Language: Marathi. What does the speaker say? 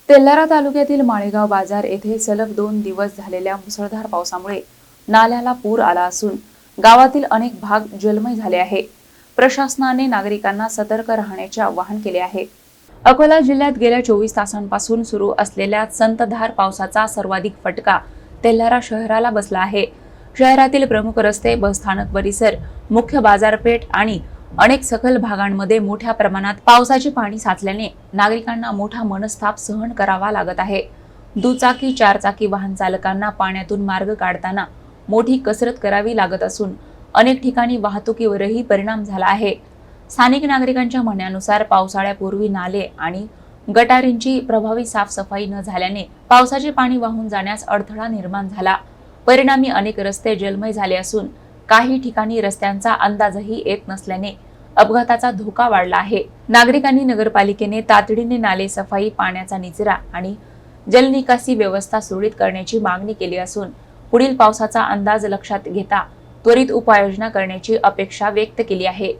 तेल्हारा तालुक्यातील माळेगाव बाजार येथे सलग 2 दिवस झालेल्या मुसळधार पावसामुळे नाल्याला पूर आला असून गावातील अनेक भाग जलमय झाले आहे। प्रशासनाने नागरिकांना सतर्क राहण्याचे आवाहन केले आहे। अकोला जिल्ह्यात गेल्या 24 तासांपासून सुरू असलेल्या संततधार पावसाचा सर्वाधिक फटका तेल्हारा शहराला बसला आहे। शहरातील प्रमुख रस्ते, बसस्थानक परिसर, मुख्य बाजारपेठ आणि अनेक सखल भागांमध्ये मोठ्या प्रमाणात पावसाचे पाणी साचल्याने नागरिकांना मोठा मनस्ताप सहन करावा लागत आहे। दुचाकी, चारचाकी वाहन चालकांना पाण्यातून मार्ग काढताना मोठी कसरत करावी लागत असून अनेक ठिकाणी वाहतुकीवरही परिणाम झाला आहे। स्थानिक नागरिकांच्या म्हणण्यानुसार पावसाळ्यापूर्वी नाले आणि गटारींची प्रभावी साफसफाई न झाल्याने पावसाचे पाणी वाहून जाण्यास अडथळा निर्माण झाला। परिणामी अनेक रस्ते जलमय झाले असून काही ठिकाणी रस्त्यांचा अंदाजही येत नसल्याने अपघाताचा धोका वाढला आहे। नागरिकांनी नगरपालिकेने तातडीने नाले सफाई, पाण्याचा निचरा आणि जलनिकासी व्यवस्था सुरळीत करण्याची मागणी केली असून पुढील पावसाचा अंदाज लक्षात घेता त्वरित उपाययोजना करण्याची अपेक्षा व्यक्त केली आहे।